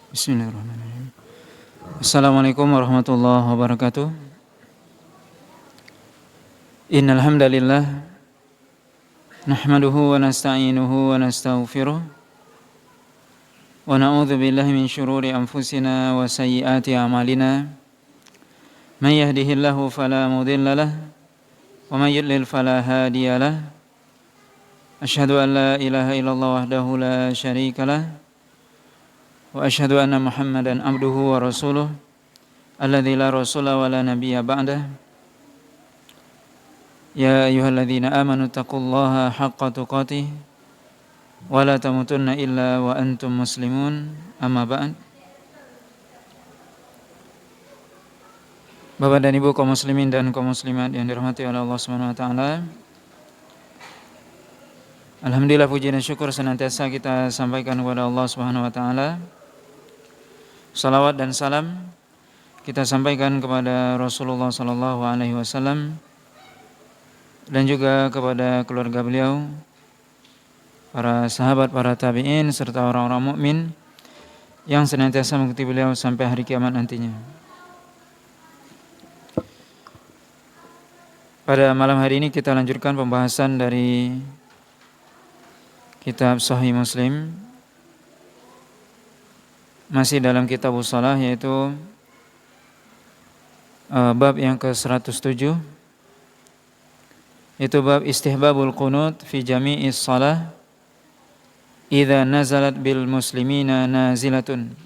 Bismillahirrahmanirrahim. Assalamualaikum warahmatullahi wabarakatuh. Innal hamdalillah nahmaduhu wa nasta'inuhu wa nastaghfiruh wa na'udzu billahi min syururi anfusina wa sayyiati a'malina. May yahdihillahu fala mudilla lahu wa may yudlil fala hadiya lahu. Asyhadu an la ilaha illallah wahdahu la syarika lahu wa asyhadu anna Muhammadan abduhu wa rasuluh alladzi la rasula wa la nabiyya ba'dah. Ya ayyuhalladzina amanu taqullaha haqqa tuqatih wa la tamutunna illa wa antum muslimun. Amma ba'd. Bapak dan Ibu kaum muslimin dan kaum muslimat yang dirahmati oleh Allah Subhanahu wa taala. Alhamdulillah, puji dan syukur senantiasa kita sampaikan kepada Allah Subhanahu wa taala. Salawat dan salam kita sampaikan kepada Rasulullah sallallahu alaihi wasallam dan juga kepada keluarga beliau, para sahabat, para tabi'in serta orang-orang mukmin yang senantiasa mengikuti beliau sampai hari kiamat nantinya. Pada malam hari ini kita lanjutkan pembahasan dari kitab Sahih Muslim, masih dalam kitab Shalah, yaitu bab yang ke-107, yaitu bab istihbabul qunut fi jami'is shalah idza nazalat bil muslimina nazilatun,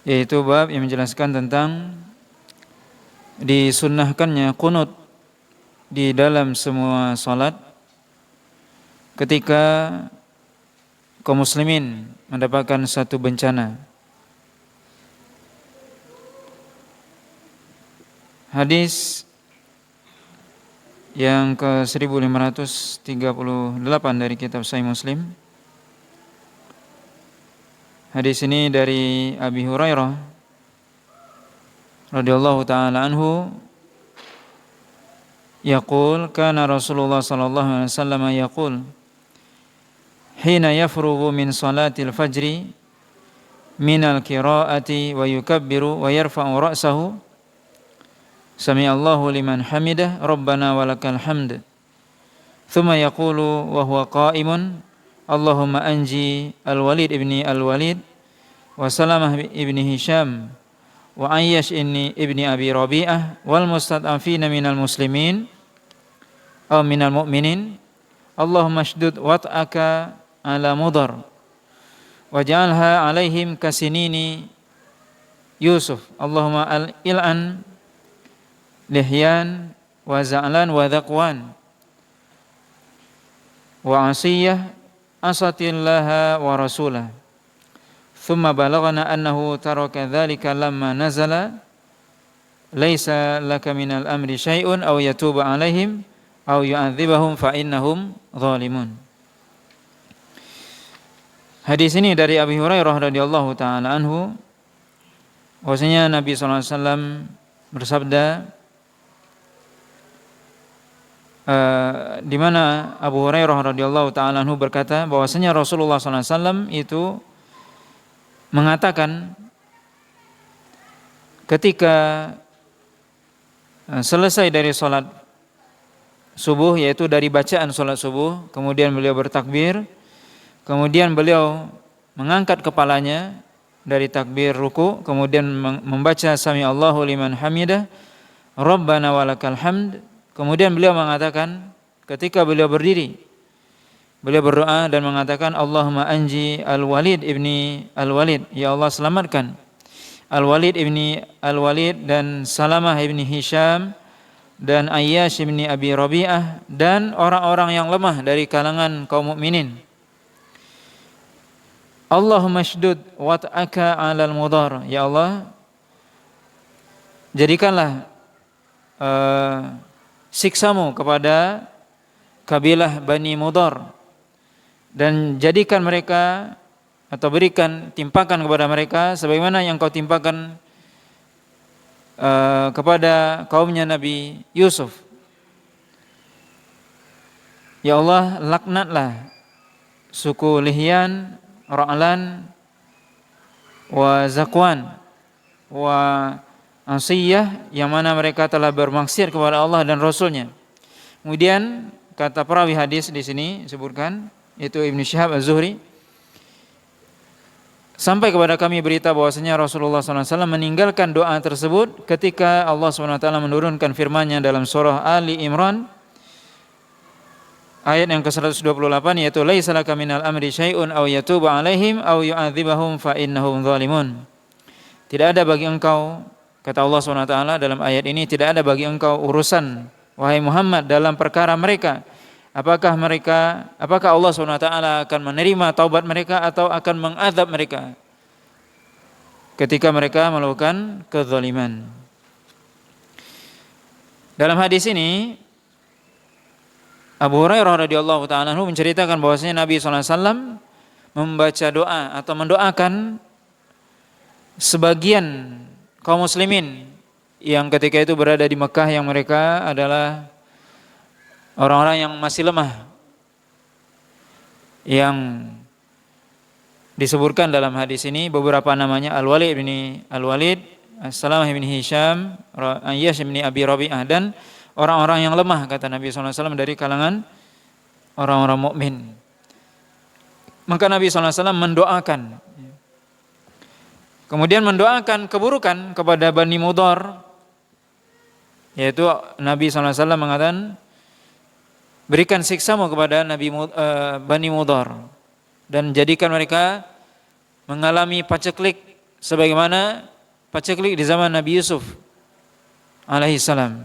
yaitu bab yang menjelaskan tentang disunnahkannya qunut di dalam semua salat ketika kaum muslimin mendapatkan satu bencana. Hadis yang ke-1538 dari kitab Sahih Muslim. Hadis ini dari Abi Hurairah radhiyallahu taala anhu, yaqul kana Rasulullah sallallahu alaihi wasallam yaqul hina yafrughu min salatil fajri minal qiraati wa yukabbiru wa yarfa'u ra'sahu sami'allahu liman hamidah rabbana walakal hamd thumma yaqulu wa huwa qa'imun Allahumma anji al-Walid ibni al-Walid wa Salamah ibni Hisham wa Ayyash ibni Abi Rabi'ah wal mustad'afina minal muslimin aw minal mu'minin Allahumma shdud wat'aka ala mudar waj'alha alaihim kasinini Yusuf Allahumma al-il'an lihyan wa za'lan wa dhaqwan wa asiyah asatillaha wa rasulah thumma balaghana annahu taraka dhalika lamma nazala laisa laka minal amri syai'un aw yatuba alaihim aw yu'adzibahum fa innahum zalimun. Hadis ini dari Abi Hurairah radhiyallahu taala anhu, bahwasanya Nabi sallallahu alaihi wasallam bersabda, di mana Abu Hurairah radhiyallahu taala anhu berkata bahwasanya Rasulullah sallallahu alaihi wasallam itu mengatakan ketika selesai dari salat subuh, yaitu dari bacaan salat subuh, kemudian beliau bertakbir, kemudian beliau mengangkat kepalanya dari takbir ruku, kemudian membaca sami Allahu liman hamidah rabbana walakal hamd. Kemudian beliau mengatakan ketika beliau berdiri, beliau berdoa dan mengatakan Allahumma anji al-Walid ibni al-Walid, ya Allah selamatkan al-Walid ibni al-Walid dan Salamah ibni Hisham dan Ayyash ibni Abi Rabi'ah dan orang-orang yang lemah dari kalangan kaum mukminin. Allahumma shdud wat'aka 'alal mudar, ya Allah jadikanlah siksamu kepada kabilah Bani Mudar dan jadikan mereka atau berikan timpakan kepada mereka sebagaimana yang kau timpakan kepada kaumnya Nabi Yusuf. Ya Allah, laknatlah suku Lihyan, Ra'lan, wa Zakwan, wa Asiyah, yang mana mereka telah bermaksiat kepada Allah dan Rasulnya. Kemudian kata perawi hadis di sini disebutkan, yaitu Ibnu Syihab Az-Zuhri, sampai kepada kami berita bahwasanya Rasulullah SAW meninggalkan doa tersebut ketika Allah SWT menurunkan firman-Nya dalam surah Ali Imran ayat yang ke-128, yaitu laisa laka minal amri syai'un aw yatuba 'alaihim aw yu'adzibahum fa innahum zalimun. Tidak ada bagi engkau, kata Allah SWT dalam ayat ini, tidak ada bagi engkau urusan, wahai Muhammad, dalam perkara mereka. Apakah Allah SWT akan menerima taubat mereka atau akan mengadab mereka ketika mereka melakukan kezaliman. Dalam hadis ini Abu Hurairah radhiyallahu ta'ala anhu menceritakan bahwasanya Nabi SAW membaca doa atau mendoakan sebagian kaum muslimin yang ketika itu berada di Mekah, yang mereka adalah orang-orang yang masih lemah, yang disebutkan dalam hadis ini beberapa namanya: Al-Walid bin Al-Walid, As-Salamah bin Hisham, Ayyash bin Abi Rabi'ah, dan orang-orang yang lemah, kata Nabi SAW, dari kalangan orang-orang mukmin. Maka Nabi SAW mendoakan, kemudian mendoakan keburukan kepada Bani Mudhar, yaitu Nabi SAW mengatakan, berikan siksamu kepada Bani Mudhar dan jadikan mereka mengalami paceklik sebagaimana paceklik di zaman Nabi Yusuf alaihissalam.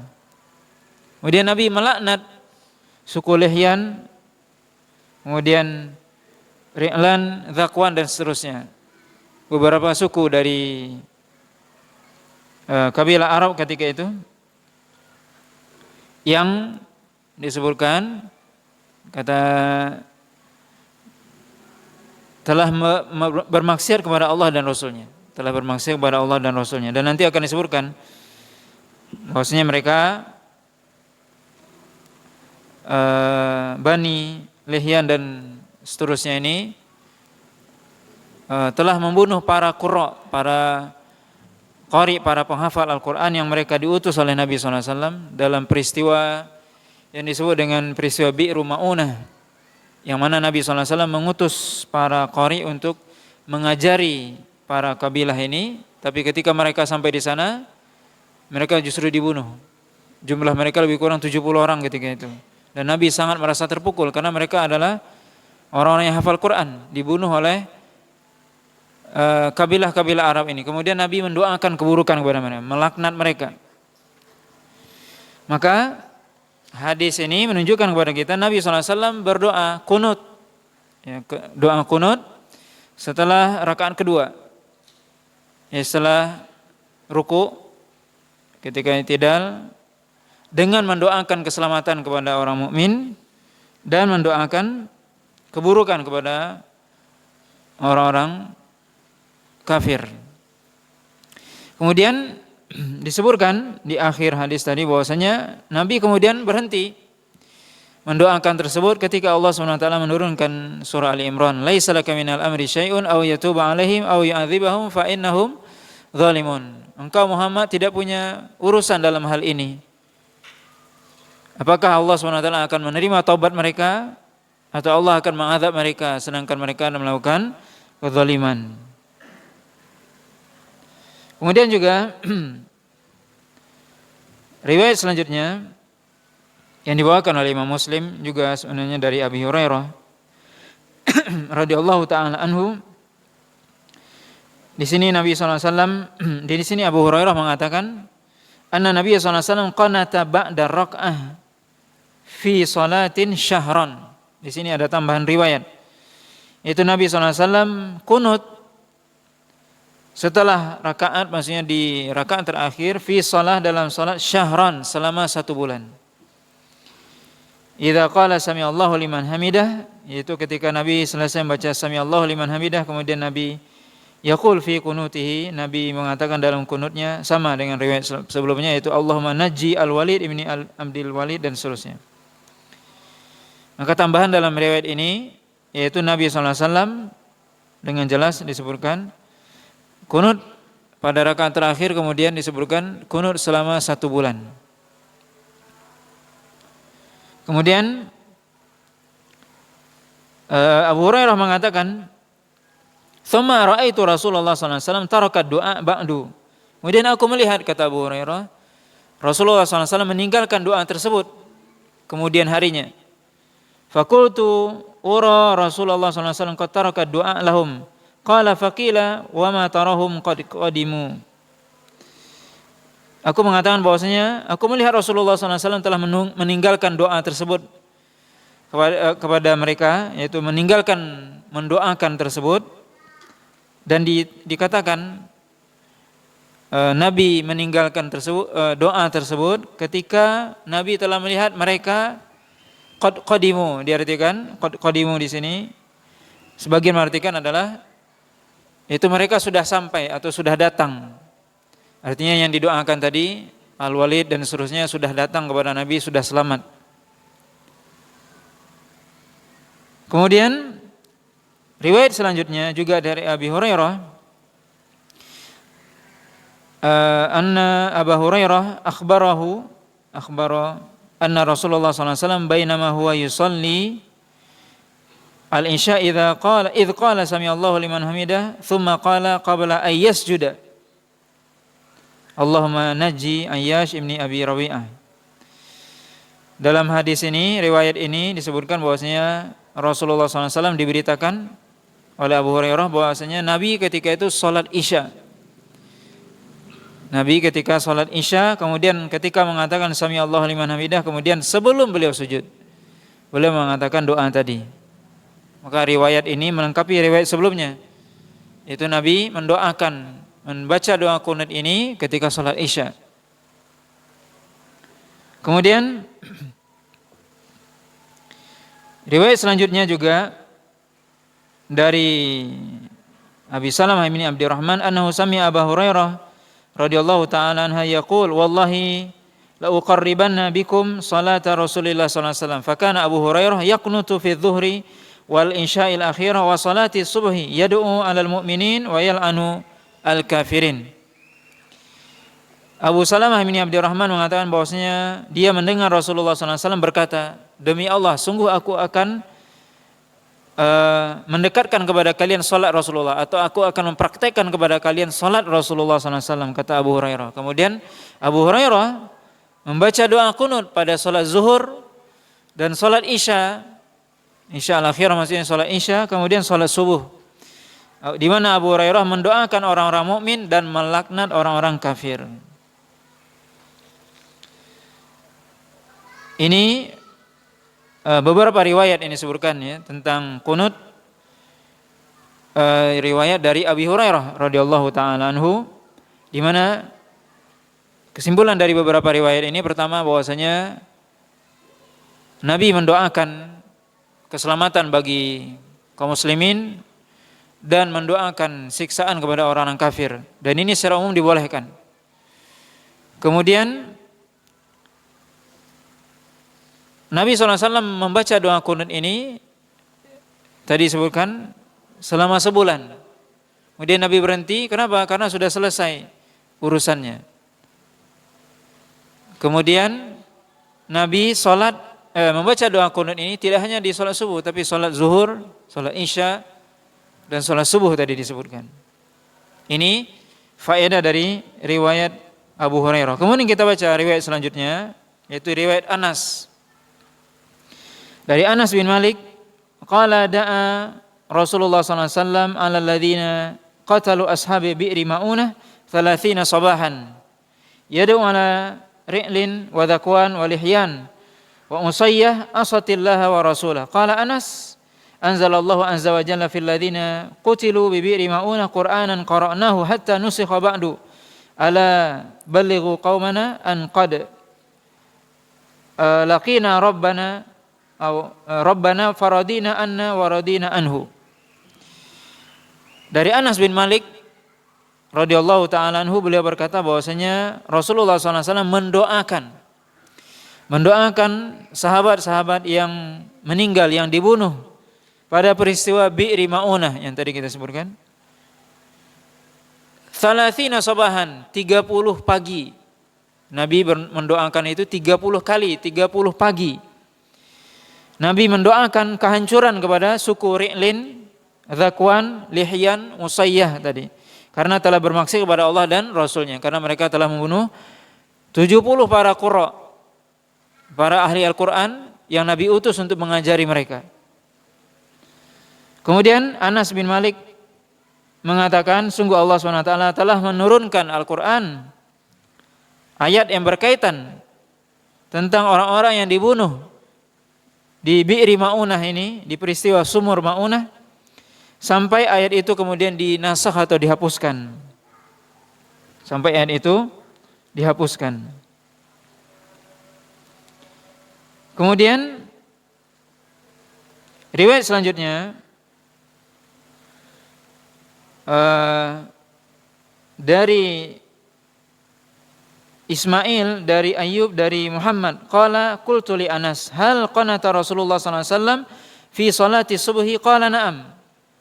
Kemudian Nabi melaknat suku Lihyan, kemudian Ri'lan, Zakwan, dan seterusnya, beberapa suku dari kabilah Arab ketika itu yang disebutkan kata telah bermaksiat kepada Allah dan Rasulnya, telah bermaksiat kepada Allah dan Rasulnya. Dan nanti akan disebutkan bahwasanya mereka Bani Lihyan dan seterusnya ini telah membunuh para qurra, para qari, para penghafal Al-Quran yang mereka diutus oleh Nabi SAW dalam peristiwa yang disebut dengan peristiwa Bi'ru Ma'unah, yang mana Nabi SAW mengutus para qari untuk mengajari para kabilah ini, tapi ketika mereka sampai di sana, mereka justru dibunuh. Jumlah mereka lebih kurang 70 orang ketika itu. Dan Nabi sangat merasa terpukul karena mereka adalah orang-orang yang hafal Quran, dibunuh oleh kabilah-kabilah Arab ini. Kemudian Nabi mendoakan keburukan kepada mereka, melaknat mereka. Maka hadis ini menunjukkan kepada kita Nabi SAW berdoa kunut, ya, doa kunut setelah rakaat kedua, ya, setelah ruku, ketika i'tidal, dengan mendoakan keselamatan kepada orang mukmin dan mendoakan keburukan kepada orang-orang kafir. Kemudian disebutkan di akhir hadis tadi bahwasanya Nabi kemudian berhenti mendoakan tersebut ketika Allah SWT menurunkan surah Ali Imran, laisa laka minal amri syai'un aw yatuba 'alaihim aw yu'adzibahum fa innahum zalimun. Engkau Muhammad tidak punya urusan dalam hal ini. Apakah Allah SWT akan menerima taubat mereka atau Allah akan mengadab mereka sedangkan mereka melakukan kezaliman. Kemudian juga riwayat selanjutnya yang dibawakan oleh Imam Muslim juga sebenarnya dari Abi Hurairah radhiyallahu taala anhu. Di sini Nabi SAW, di sini Abu Hurairah mengatakan, anna Nabi SAW qanata ba'da rak'ah fi salatin syahran. Di sini ada tambahan riwayat. Itu Nabi SAW kunut setelah rakaat, maksudnya di rakaat terakhir, fi salah, dalam salat, syahran, selama 1 bulan. Idza qala sami'allahu liman hamidah, yaitu ketika Nabi selesai membaca sami'allahu liman hamidah, kemudian Nabi yaqul fi kunutihi, Nabi mengatakan dalam kunutnya sama dengan riwayat sebelumnya, yaitu Allahumma najji al-Walid ibni Abdul Walid, dan seterusnya. Maka tambahan dalam riwayat ini yaitu Nabi SAW dengan jelas disebutkan kunut pada rakaat terakhir, kemudian disebutkan kunut selama 1 bulan. Kemudian Abu Hurairah mengatakan, "Tsumma ra'aitu Rasulullah sallallahu alaihi wasallam taraka du'a ba'du." Kemudian aku melihat, kata Abu Hurairah, Rasulullah sallallahu alaihi wasallam meninggalkan doa tersebut kemudian harinya. Faqultu ura Rasulullah sallallahu alaihi wasallam qad taraka du'a lahum. Qala faqila wa ma tarahum qad qadimu. Aku mengatakan bahwasanya aku melihat Rasulullah sallallahu alaihi wasallam telah meninggalkan doa tersebut kepada mereka, yaitu meninggalkan mendoakan tersebut, dan dikatakan Nabi meninggalkan doa tersebut ketika Nabi telah melihat mereka qadimu. Diartikan qadimu di sini sebagian mengartikan adalah itu mereka sudah sampai atau sudah datang. Artinya yang didoakan tadi Al-Walid dan seterusnya sudah datang kepada Nabi, sudah selamat. Kemudian riwayat selanjutnya juga dari Abi Hurairah, anna Abu Hurairah akhbara anna Rasulullah sallallahu alaihi wasallam bainama huwa yusalli al-isya idz qala sami Allahu liman hamidah thumma qala qabla ay yasjuda Allahumma najji Ayyash ibni Abi Rabi'ah. Dalam hadis ini, riwayat ini disebutkan bahwasanya Rasulullah SAW diberitakan oleh Abu Hurairah bahwasanya Nabi ketika itu sholat isya. Nabi ketika sholat isya, kemudian ketika mengatakan Sami Allahu liman hamidah, kemudian sebelum beliau sujud, beliau mengatakan doa tadi. Maka riwayat ini melengkapi riwayat sebelumnya. Itu Nabi mendoakan, membaca doa qunut ini ketika sholat isya. Kemudian riwayat selanjutnya juga dari Abi Salamah bin Abdurrahman annahu sami'a Abu Hurairah radhiyallahu ta'ala anha yaqul wallahi la uqarribanna bikum salata Rasulillah sallallahu alaihi wasallam. Fakana Abu Hurairah yaqnutu fi dhuhri wal insya'il akhirah wa salati subhi yad'u 'alal mu'minin wa yal'anu al-kafirin. Abu Salamah bin Abdurrahman mengatakan bahwasanya dia mendengar Rasulullah SAW berkata, demi Allah, sungguh aku akan mendekatkan kepada kalian salat Rasulullah, atau aku akan mempraktekkan kepada kalian salat Rasulullah SAW, kata Abu Hurairah. Kemudian Abu Hurairah membaca doa qunut pada salat zuhur dan salat isya, isya al-akhirah maksudnya salat isya, kemudian salat subuh, di mana Abu Hurairah mendoakan orang-orang mukmin dan melaknat orang-orang kafir. Ini beberapa riwayat ini disebutkan ya tentang qunut, riwayat dari Abi Hurairah radhiyallahu taala anhu, di mana kesimpulan dari beberapa riwayat ini pertama bahwasanya Nabi mendoakan keselamatan bagi kaum muslimin dan mendoakan siksaan kepada orang-orang kafir, dan ini secara umum dibolehkan. Kemudian Nabi SAW membaca doa qunut ini tadi disebutkan selama sebulan. Kemudian Nabi berhenti, kenapa? Karena sudah selesai urusannya. Kemudian Nabi membaca doa qunut ini tidak hanya di sholat subuh, tapi sholat zuhur, sholat isya, dan sholat subuh tadi disebutkan. Ini faedah dari riwayat Abu Hurairah. Kemudian kita baca riwayat selanjutnya, yaitu riwayat Anas. Dari Anas bin Malik, qala da'a Rasulullah sallallahu alaihi wasallam 'ala alladziina qatalu ashabi bi'ri ma'unah 30 sabahan. Yad'u 'ala ri'lin wa dhakwan wa lihyan wa usayyah asatillaha wa rasulah. Qala Anas, anzalallahu azza wa jalla fil ladziina qutilu bi bi'ri ma'unah qur'anan qara'nahu hatta nusikha ba'du. Ala ballighu qaumana an qad laqina rabbana Rabbana faradina anna waradina anhu. Dari Anas bin Malik radhiyallahu taala anhu, beliau berkata bahwasanya Rasulullah SAW mendoakan sahabat-sahabat yang meninggal, yang dibunuh pada peristiwa Bi'ri Ma'unah yang tadi kita sebutkan. 30 sabahan, 30 pagi. Nabi mendoakan itu 30 kali, 30 pagi. Nabi mendoakan kehancuran kepada suku Ri'lin, Zakwan, Lihyan, Usayyah tadi. Karena telah bermaksiat kepada Allah dan Rasulnya. Karena mereka telah membunuh 70 para qurra, para ahli Al-Quran yang Nabi utus untuk mengajari mereka. Kemudian Anas bin Malik mengatakan, sungguh Allah SWT telah menurunkan Al-Quran, ayat yang berkaitan tentang orang-orang yang dibunuh di Bi'ri Ma'unah ini, di peristiwa sumur Ma'unah, sampai ayat itu kemudian dinasakh atau dihapuskan. Sampai ayat itu dihapuskan. Kemudian riwayat selanjutnya dari Ismail, dari Ayyub, dari Muhammad, qala qultu li Anas, hal qanata Rasulullah sallallahu alaihi wasallam fi salati subhi? Qala na'am,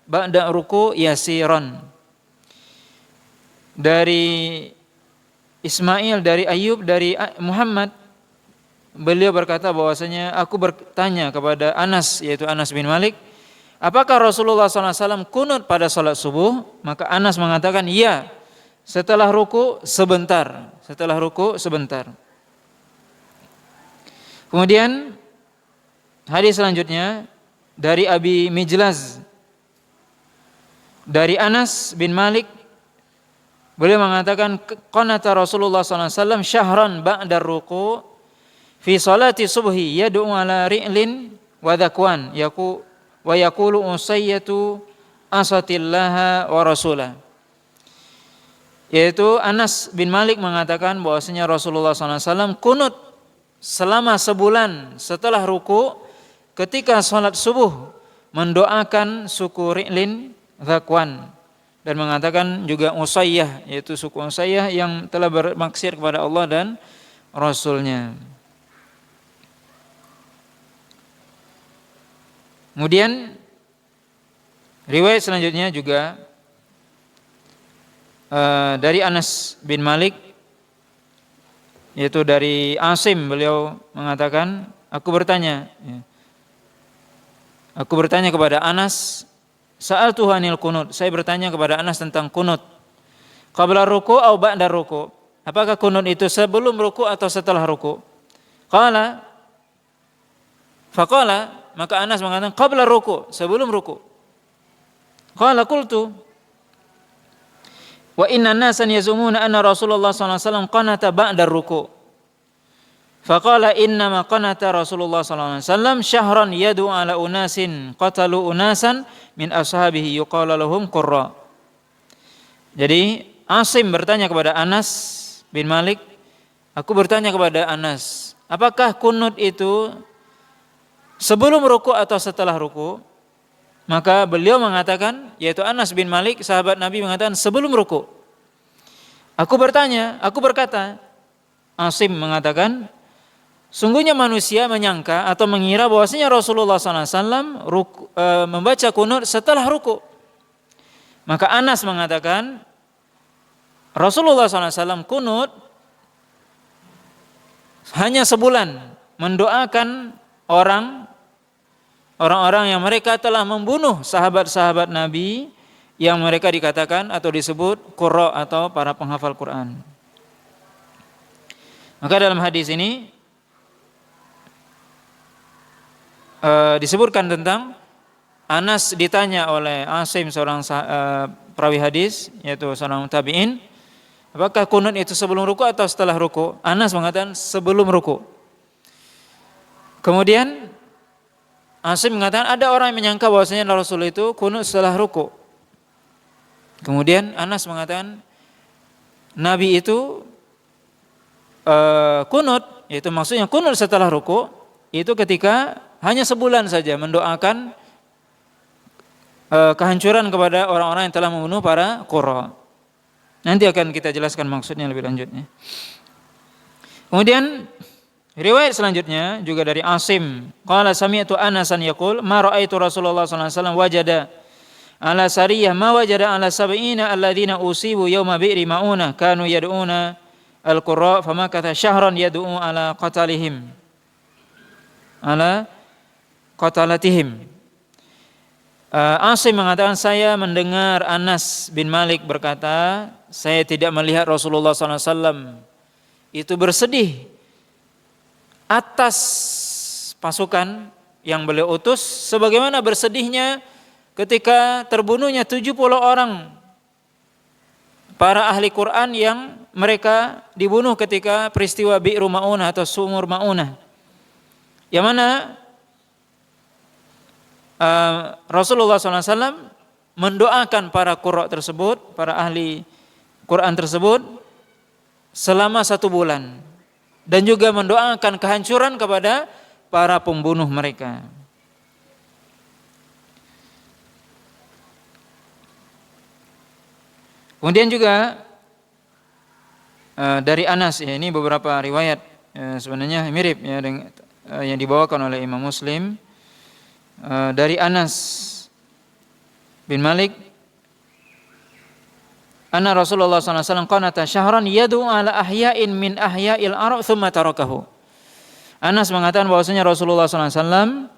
ba'da ruku yasiran. Dari Ismail, dari Ayyub, dari Muhammad, beliau berkata bahwasanya aku bertanya kepada Anas, yaitu Anas bin Malik, apakah Rasulullah SAW kunut pada salat subuh? Maka Anas mengatakan, iya, setelah ruku sebentar. Setelah ruku sebentar. Kemudian hadis selanjutnya dari Abi Mijlaz, dari Anas bin Malik, beliau mengatakan, qanata Rasulullah SAW syahran ba'da ruku fi salati subhi yad'u ala ri'lin wa dhakwan wa yaqulu usayyatu asatillaha wa rasulah. Yaitu Anas bin Malik mengatakan bahwasanya Rasulullah SAW kunut selama sebulan setelah ruku ketika salat subuh, mendoakan suku Ri'lin, Dhakwan, dan mengatakan juga Usayyah, yaitu suku Usayyah yang telah bermaksiat kepada Allah dan Rasulnya. Kemudian riwayat selanjutnya juga dari Anas bin Malik, yaitu dari Asim, beliau mengatakan, aku bertanya kepada Anas, sa'altuhu anil kunut, saya bertanya kepada Anas tentang kunut, qabla ruku' au ba'da ruku', apakah kunut itu sebelum ruku' atau setelah ruku'? Faqala, maka Anas mengatakan qabla ruku', sebelum ruku'. Qala qultu wa inna nasan yazumuna anna Rasulullah sallallahu alaihi wasallam qanata ba'da ruku'. Faqala inna ma qanata Rasulullah sallallahu alaihi wasallam syahran yad'u ala unasin qatalu unasan min ashabihi yuqala lahum qurra. Jadi Asim bertanya kepada Anas bin Malik, aku bertanya kepada Anas, apakah kunut itu sebelum ruku atau setelah ruku? Maka beliau mengatakan, yaitu Anas bin Malik, sahabat Nabi, mengatakan sebelum ruku. Aku berkata, Asim mengatakan, sungguhnya manusia menyangka atau mengira bahwasanya Rasulullah SAW membaca kunut setelah ruku. Maka Anas mengatakan, Rasulullah SAW kunut hanya sebulan, mendoakan orang-orang yang mereka telah membunuh sahabat-sahabat Nabi yang mereka dikatakan atau disebut qurra atau para penghafal Quran. Maka dalam hadis ini disebutkan tentang Anas ditanya oleh Asim, seorang perawi hadis, yaitu seorang tabi'in, apakah kunut itu sebelum ruku atau setelah ruku? Anas mengatakan sebelum ruku. Kemudian Asim mengatakan ada orang yang menyangka bahwasanya Rasul itu kunut setelah ruku. Kemudian Anas mengatakan Nabi itu kunut, yaitu maksudnya kunut setelah ruku itu ketika hanya sebulan saja mendoakan kehancuran kepada orang-orang yang telah membunuh para qurra. Nanti akan kita jelaskan maksudnya lebih lanjutnya. Kemudian Riwayat selanjutnya juga dari Asim, qala sami'tu Anasan yaqul ma ra'aitu Rasulullah sallallahu alaihi wasallam wajada ala sariyah ma wajada ala sab'ina alladziina usibu yauma bi'ri maunah kanu yad'una al-qurra famakatha syahran yad'u ala qatalatihim. Asim mengatakan saya mendengar Anas bin Malik berkata, saya tidak melihat Rasulullah SAW itu bersedih atas pasukan yang beliau utus sebagaimana bersedihnya ketika terbunuhnya 70 orang para ahli Quran yang mereka dibunuh ketika peristiwa Bi'ru Ma'unah atau Sumur Ma'unah, yang mana Rasulullah SAW mendoakan para qurra tersebut, para ahli Quran tersebut selama 1 bulan, dan juga mendoakan kehancuran kepada para pembunuh mereka. Kemudian juga dari Anas, ya, ini beberapa riwayat sebenarnya mirip ya dengan yang dibawakan oleh Imam Muslim. Dari Anas bin Malik, anna Rasulullah SAW qanata syahran yad'u ala ahya'in min ahya'il Arab thumma tarakahu. Anas mengatakan bahwasanya Rasulullah SAW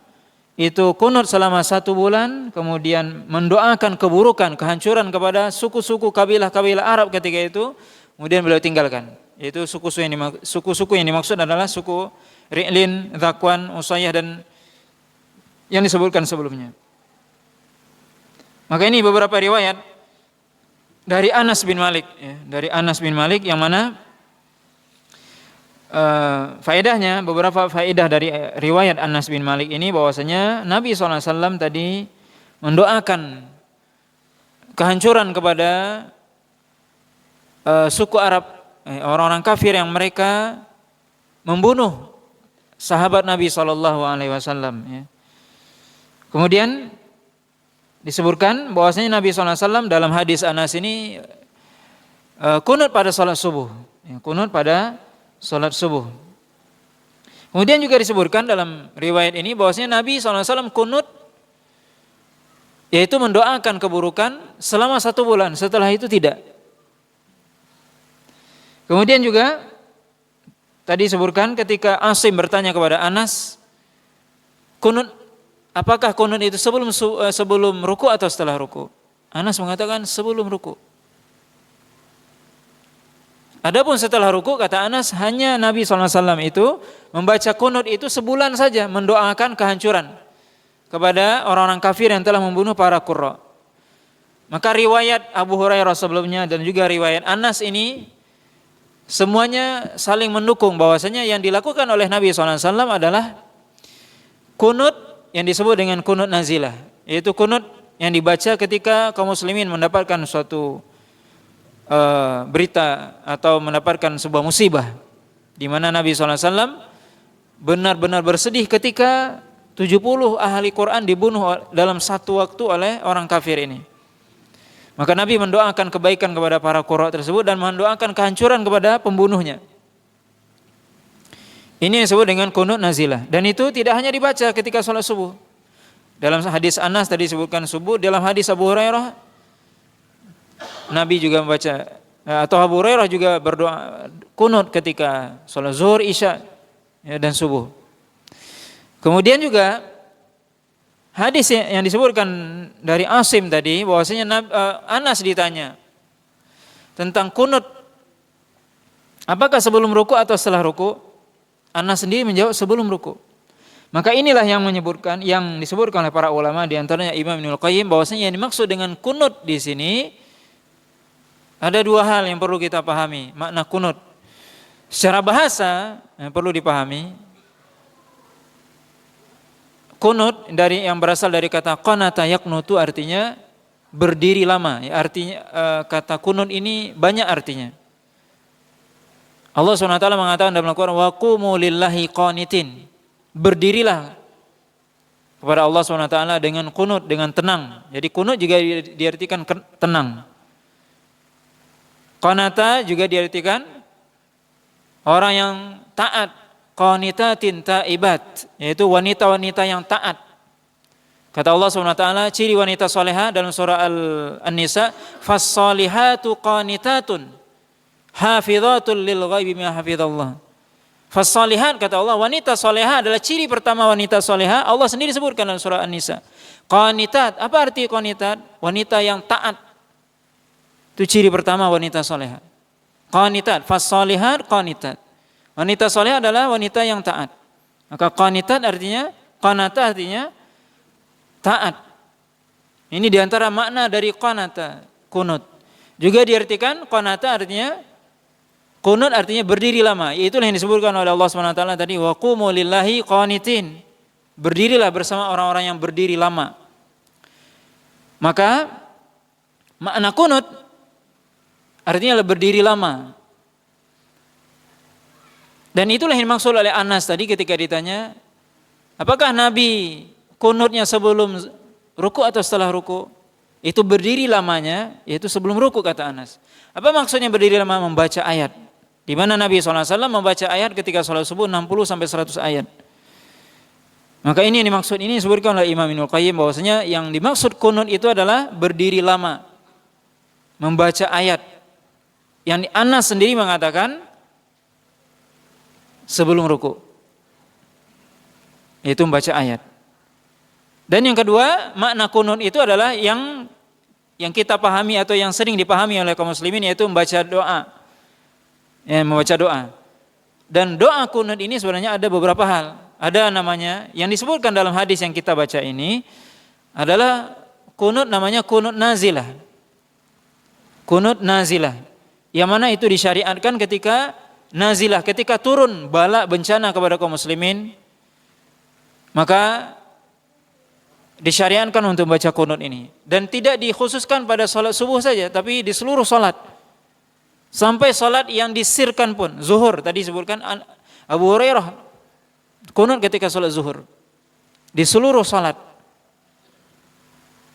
itu kunut selama 1 bulan, kemudian mendoakan keburukan, kehancuran kepada suku-suku kabilah-kabilah Arab ketika itu, kemudian beliau tinggalkan. Yaitu suku-suku yang dimaksud adalah suku Ri'lin, Dzakwan, Usayyah dan yang disebutkan sebelumnya. Maka ini beberapa riwayat dari Anas bin Malik, ya, dari Anas bin Malik yang mana faedahnya, beberapa faedah dari riwayat Anas bin Malik ini bahwasanya Nabi SAW tadi mendoakan kehancuran kepada suku Arab, orang-orang kafir yang mereka membunuh sahabat Nabi SAW. Ya. Kemudian disebutkan bahwasanya Nabi SAW dalam hadis Anas ini kunut pada salat subuh, ya, kunut pada salat subuh. Kemudian juga disebutkan dalam riwayat ini bahwasanya Nabi SAW kunut, yaitu mendoakan keburukan selama 1 bulan, setelah itu tidak. Kemudian juga tadi disebutkan ketika Asim bertanya kepada Anas, kunut, apakah kunut itu sebelum ruku atau setelah ruku? Anas mengatakan sebelum ruku. Adapun setelah ruku, kata Anas, hanya Nabi SAW itu membaca kunut itu sebulan saja, mendoakan kehancuran kepada orang-orang kafir yang telah membunuh para qurra. Maka riwayat Abu Hurairah sebelumnya dan juga riwayat Anas ini semuanya saling mendukung bahwasanya yang dilakukan oleh Nabi SAW adalah kunut yang disebut dengan kunut nazilah, yaitu kunut yang dibaca ketika kaum muslimin mendapatkan suatu berita atau mendapatkan sebuah musibah, di mana Nabi SAW benar-benar bersedih ketika 70 ahli Quran dibunuh dalam satu waktu oleh orang kafir ini. Maka Nabi mendoakan kebaikan kepada para qurra tersebut dan mendoakan kehancuran kepada pembunuhnya. Ini yang disebut dengan kunut nazilah, dan itu tidak hanya dibaca ketika sholat subuh. Dalam hadis Anas tadi disebutkan subuh, dalam hadis Abu Hurairah Nabi juga membaca, atau Abu Hurairah juga berdoa kunut ketika sholat zuhur, isya, ya, dan subuh. Kemudian juga hadis yang disebutkan dari Asim tadi bahwasanya Anas ditanya tentang kunut, apakah sebelum ruku atau setelah ruku? Anas sendiri menjawab sebelum ruku. Maka inilah yang disebutkan oleh para ulama, di antaranya Imam Ibnul Qayyim, bahwasanya yang dimaksud dengan kunut di sini ada 2 hal yang perlu kita pahami makna kunut. Secara bahasa yang perlu dipahami, kunut yang berasal dari kata qanata yaqnutu, artinya berdiri lama. Ya, artinya kata kunut ini banyak artinya. Allah SWT mengatakan dalam Al-Quran, wa qumu lillahi qanitin, berdirilah kepada Allah SWT dengan kunut, dengan tenang. Jadi kunut juga diartikan tenang. Qanata juga diartikan orang yang taat, qanitatin taibat, yaitu wanita-wanita yang taat. Kata Allah SWT, ciri wanita soleha dalam surah An-Nisa, fas-salihatu qanitatun hafidhatul lil ghaibi bima hafidhallah. Fas-salihat, kata Allah, wanita soleha adalah ciri pertama wanita soleha. Allah sendiri sebutkan dalam surah An-Nisa. Qanitat, apa arti qanitat? Wanita yang taat. Itu ciri pertama wanita soleha. Qanitat, fas-salihat qanitat. Wanita soleha adalah wanita yang taat. Maka qanitat artinya, qanata artinya taat. Ini diantara makna dari qanata, kunut. Juga diartikan qanata artinya, kunut artinya berdiri lama. Itulah yang disebutkan oleh Allah SWT tadi, wa qumu lillahi qanitin. Berdirilah bersama orang-orang yang berdiri lama. Maka makna kunut artinya berdiri lama. Dan itulah yang dimaksud oleh Anas tadi ketika ditanya, apakah Nabi kunutnya sebelum ruku atau setelah ruku? Itu berdiri lamanya, yaitu sebelum ruku, kata Anas. Apa maksudnya berdiri lama? Membaca ayat. Di mana Nabi SAW membaca ayat ketika sholat subuh 60-100 ayat. Maka ini yang dimaksud, ini disebutkan oleh Imam Ibnul Qayyim bahwasanya yang dimaksud kunut itu adalah berdiri lama, membaca ayat. Yang Anas sendiri mengatakan sebelum ruku, itu membaca ayat. Dan yang kedua, makna kunut itu adalah yang kita pahami atau yang sering dipahami oleh kaum muslimin, yaitu membaca doa. Ya, membaca doa. Dan doa kunut ini sebenarnya ada beberapa hal. Ada namanya yang disebutkan dalam hadis yang kita baca ini adalah kunut, namanya kunut nazilah. Kunut nazilah. Yang mana itu disyariatkan ketika nazilah, ketika turun bala bencana kepada kaum muslimin, maka disyariatkan untuk membaca kunut ini. Dan tidak dikhususkan pada salat subuh saja, tapi di seluruh salat. Sampai salat yang disirkan pun, zuhur tadi disebutkan Abu Hurairah kunut ketika salat zuhur. Di seluruh salat.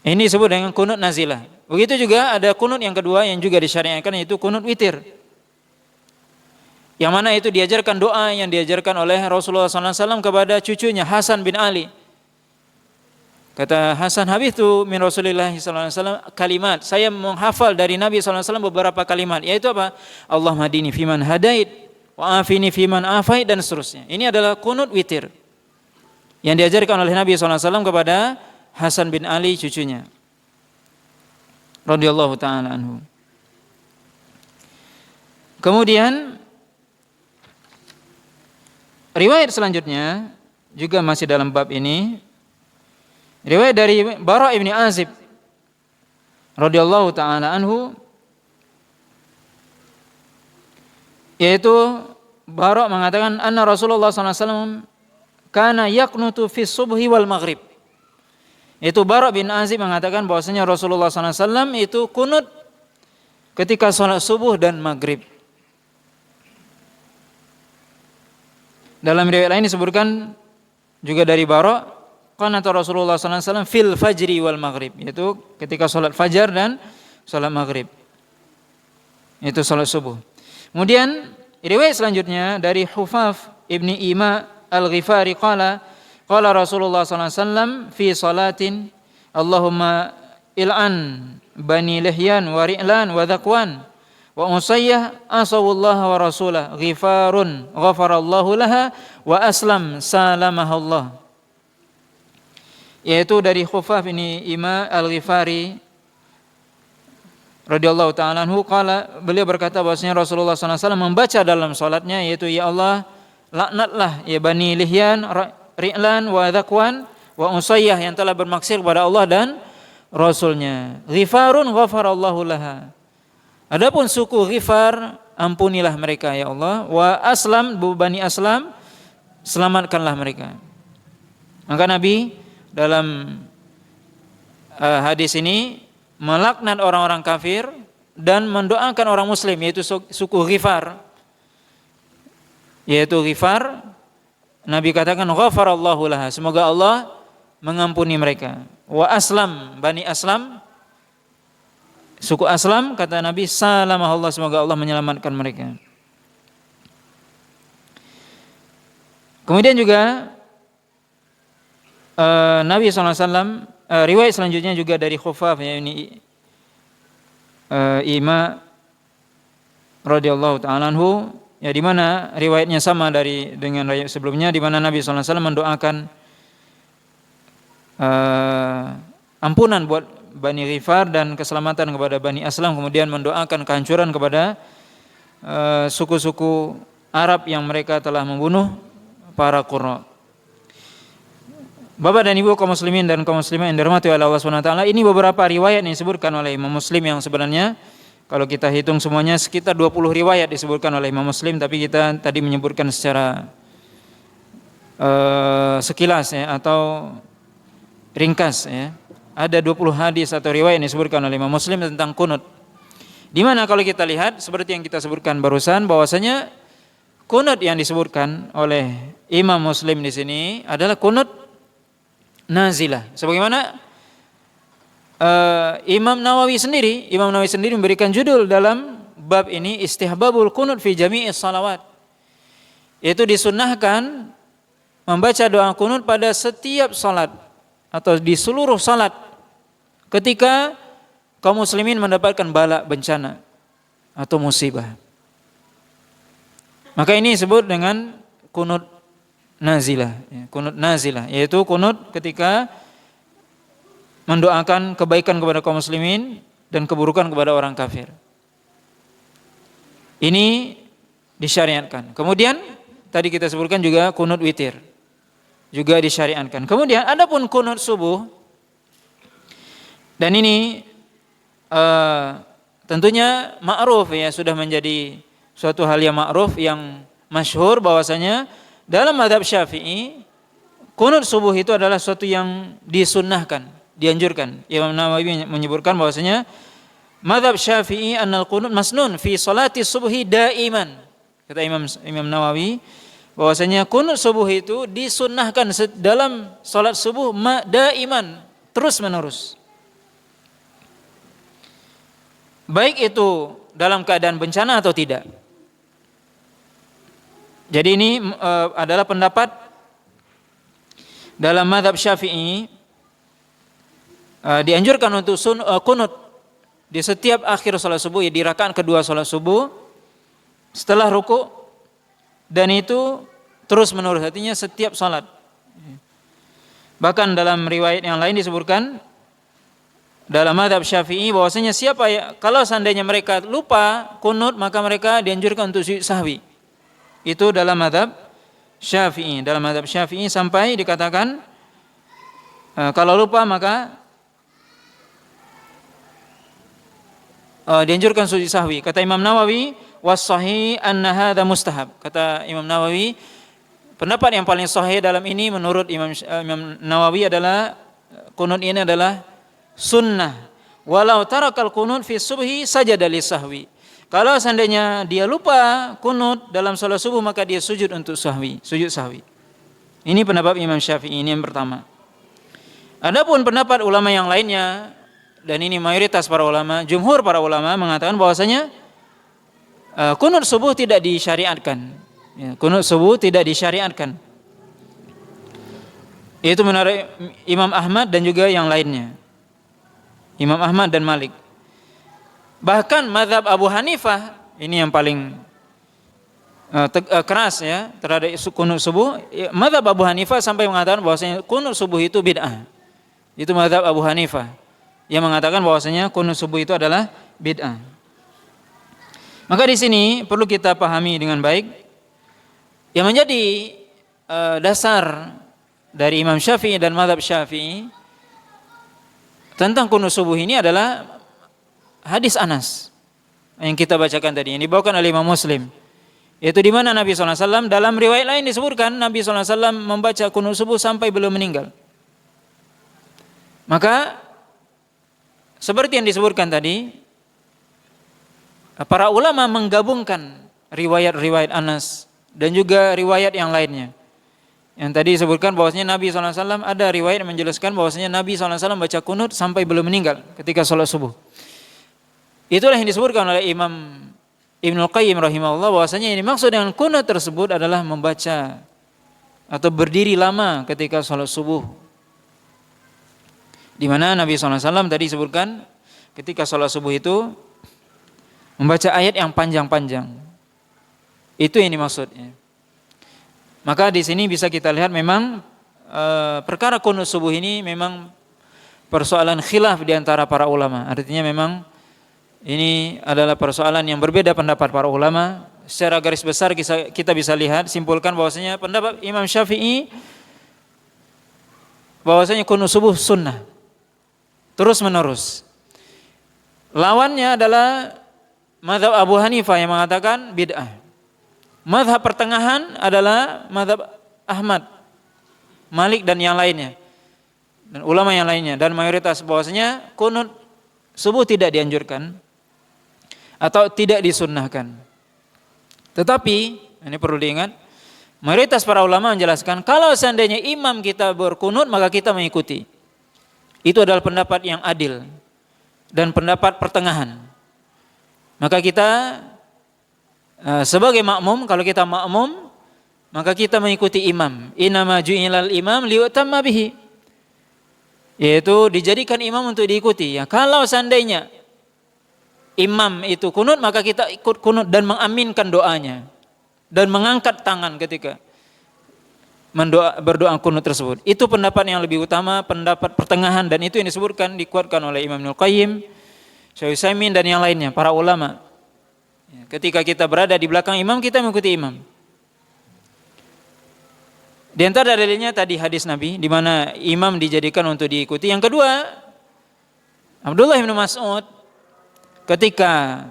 Ini disebut dengan kunut nazilah. Begitu juga ada kunut yang kedua yang juga disyariatkan, yaitu kunut witir. Yang mana itu diajarkan doa yang diajarkan oleh Rasulullah SAW kepada cucunya Hasan bin Ali. Kata Hasan, habithu min Rasulillah SAW kalimat, saya menghafal dari Nabi SAW beberapa kalimat, yaitu apa? Allahumma hadini fiman hadait, wa afini fiman afait, dan seterusnya. Ini adalah kunut witir yang diajarkan oleh Nabi SAW kepada Hasan bin Ali, cucunya, radhiyallahu ta'ala anhu. Kemudian riwayat selanjutnya juga masih dalam bab ini. Riwayat dari Bara' ibn Azib radhiyallahu ta'ala anhu, yaitu Bara' mengatakan anna Rasulullah SAW kana yaqnutu fi subhi wal maghrib. Itu Bara' bin Azib mengatakan bahwasanya Rasulullah SAW itu kunut ketika sholat subuh dan maghrib. Dalam riwayat lain disebutkan juga dari Bara', qanata Rasulullah SAW fil fajri wal maghrib, yaitu ketika sholat fajar dan sholat maghrib, itu sholat subuh. Kemudian riwayat selanjutnya dari Hufaf ibni Ima al-Ghifari qala Rasulullah SAW fi salatin Allahumma il'an bani Lihyan wa Ri'lan wa Dhakwan wa Usayyah asawullah wa rasulah ghifarun ghafarallahu laha wa aslam salamahallah. Yaitu dari Khufaf ini Ima al-Ghifari radhiyallahu ta'ala anhu, qala, beliau berkata bahwasanya Rasulullah SAW membaca dalam salatnya, yaitu ya Allah laknatlah ya Bani Lihyan, Ri'lan wa Dhakwan wa Usayyah yang telah bermaksiat kepada Allah dan Rasulnya. Ghifarun ghafarallahu laha. Adapun suku Ghifar, ampunilah mereka ya Allah. Wa aslam, Bani Aslam, selamatkanlah mereka. Maka Nabi dalam hadis ini melaknat orang-orang kafir dan mendoakan orang muslim, yaitu suku Ghifar. Yaitu Ghifar, Nabi katakan ghafarallahu laha, semoga Allah mengampuni mereka. Wa aslam, Bani Aslam, suku Aslam, kata Nabi salamahullah, semoga Allah menyelamatkan mereka. Kemudian juga Nabi SAW, riwayat selanjutnya juga dari Khufaf, ya, ini Ima radhiyallahu taala anhu, ya, di mana riwayatnya sama dengan riwayat sebelumnya, di mana Nabi SAW mendoakan ampunan buat Bani Ghifar dan keselamatan kepada Bani Aslam, kemudian mendoakan kehancuran kepada suku-suku Arab yang mereka telah membunuh para Qurra. Bapak dan Ibu kaum muslimin dan kaum muslimah yang dirahmati oleh Allah Subhanahu wa taala, ini beberapa riwayat yang disebutkan oleh Imam Muslim yang sebenarnya kalau kita hitung semuanya sekitar 20 riwayat disebutkan oleh Imam Muslim, tapi kita tadi menyebutkan secara sekilas, ya, atau ringkas, ya. Ada 20 hadis atau riwayat yang disebutkan oleh Imam Muslim tentang kunut. Di mana kalau kita lihat seperti yang kita sebutkan barusan, bahwasanya kunut yang disebutkan oleh Imam Muslim di sini adalah kunut nazilah. Sebagaimana Imam Nawawi sendiri memberikan judul dalam bab ini, istihbabul kunut fi jami'is salawat. Itu disunnahkan membaca doa kunut pada setiap salat atau di seluruh salat ketika kaum muslimin mendapatkan bala, bencana atau musibah. Maka ini disebut dengan kunut nazilah, ya, kunut nazilah, yaitu kunut ketika mendoakan kebaikan kepada kaum muslimin dan keburukan kepada orang kafir. Ini disyariatkan. Kemudian tadi kita sebutkan juga kunut witir juga disyariatkan. Kemudian adapun kunut subuh, dan ini tentunya ma'ruf, ya, sudah menjadi suatu hal yang ma'ruf, yang masyhur, bahwasanya dalam mazhab Syafi'i kunut subuh itu adalah suatu yang disunnahkan, dianjurkan. Imam Nawawi menyebutkan bahwasanya mazhab Syafi'i annal qunut masnun fi salati subhi daiman. Kata Imam Nawawi bahwasanya kunut subuh itu disunnahkan dalam salat subuh daiman, terus menerus. Baik itu dalam keadaan bencana atau tidak. Jadi ini adalah pendapat dalam mazhab Syafi'i, dianjurkan untuk kunut di setiap akhir salat subuh, ya, di rakaat kedua salat subuh setelah ruku, dan itu terus menerus, artinya setiap salat. Bahkan dalam riwayat yang lain disebutkan dalam mazhab Syafi'i bahwasanya kalau seandainya mereka lupa kunut, maka mereka dianjurkan untuk sujud sahwi. Itu dalam mazhab Syafi'i. Dalam mazhab Syafi'i sampai dikatakan kalau lupa maka dianjurkan sujud sahwi. Kata Imam Nawawi, was-sahih anna hadza mustahab. Kata Imam Nawawi, pendapat yang paling sahih dalam ini menurut Imam Nawawi adalah kunut ini adalah sunnah. Walau tarakal kunut fi subhi sajada lis-sahwi. Kalau seandainya dia lupa kunut dalam salat subuh, maka dia sujud untuk sahwi, sujud sahwi. Ini pendapat Imam Syafi'i, ini yang pertama. Adapun pendapat ulama yang lainnya, dan ini mayoritas para ulama, jumhur para ulama mengatakan bahwasanya kunut subuh tidak disyariatkan. Ya, kunut subuh tidak disyariatkan. Itu menurut Imam Ahmad dan juga yang lainnya. Imam Ahmad dan Malik. Bahkan mazhab Abu Hanifah, ini yang paling keras, ya, terhadap kunut subuh. Mazhab Abu Hanifah sampai mengatakan bahwasanya kunut subuh itu bid'ah. Itu mazhab Abu Hanifah yang mengatakan bahwasanya kunut subuh itu adalah bid'ah. Maka di sini perlu kita pahami dengan baik, yang menjadi dasar dari Imam Syafi'i dan mazhab Syafi'i tentang kunut subuh ini adalah hadis Anas yang kita bacakan tadi, yang dibawakan oleh Imam Muslim. Yaitu di mana Nabi SAW, dalam riwayat lain disebutkan Nabi SAW membaca kunut subuh sampai beliau meninggal. Maka seperti yang disebutkan tadi, para ulama menggabungkan riwayat-riwayat Anas dan juga riwayat yang lainnya. Yang tadi disebutkan bahwasanya Nabi SAW, ada riwayat yang menjelaskan bahwasanya Nabi SAW baca kunut sampai beliau meninggal ketika sholat subuh. Itulah yang disebutkan oleh Imam Ibnul Qayyim rahimahullah, bahwasanya ini maksud dengan kunut tersebut adalah membaca atau berdiri lama ketika sholat subuh. Di mana Nabi SAW tadi sebutkan ketika sholat subuh itu membaca ayat yang panjang-panjang. Itu yang dimaksudnya. Maka di sini bisa kita lihat memang perkara kunut subuh ini memang persoalan khilaf di antara para ulama. Artinya memang ini adalah persoalan yang berbeda pendapat para ulama. Secara garis besar kita bisa lihat, simpulkan bahwasanya pendapat Imam Syafi'i bahwasanya kunut subuh sunnah terus menerus. Lawannya adalah mazhab Abu Hanifah yang mengatakan bid'ah. Mazhab pertengahan adalah mazhab Ahmad, Malik dan yang lainnya, dan ulama yang lainnya, dan mayoritas bahwasanya kunut subuh tidak dianjurkan atau tidak disunnahkan. Tetapi ini perlu diingat, mayoritas para ulama menjelaskan kalau seandainya imam kita berkunut maka kita mengikuti. Itu adalah pendapat yang adil dan pendapat pertengahan. Maka kita sebagai makmum, kalau kita makmum maka kita mengikuti imam. Innama ju'ilal imam liyutamma bihi. Yaitu dijadikan imam untuk diikuti. Ya, kalau seandainya imam itu kunut maka kita ikut kunut dan mengaminkan doanya dan mengangkat tangan ketika berdoa kunut tersebut. Itu pendapat yang lebih utama, pendapat pertengahan, dan itu yang disebutkan dikuatkan oleh Imam Ibnul Qayyim, Syekh Utsaimin dan yang lainnya, para ulama. Ketika kita berada di belakang imam kita mengikuti imam. Di antara dalilnya tadi hadis Nabi di mana imam dijadikan untuk diikuti. Yang kedua, Abdullah bin Mas'ud ketika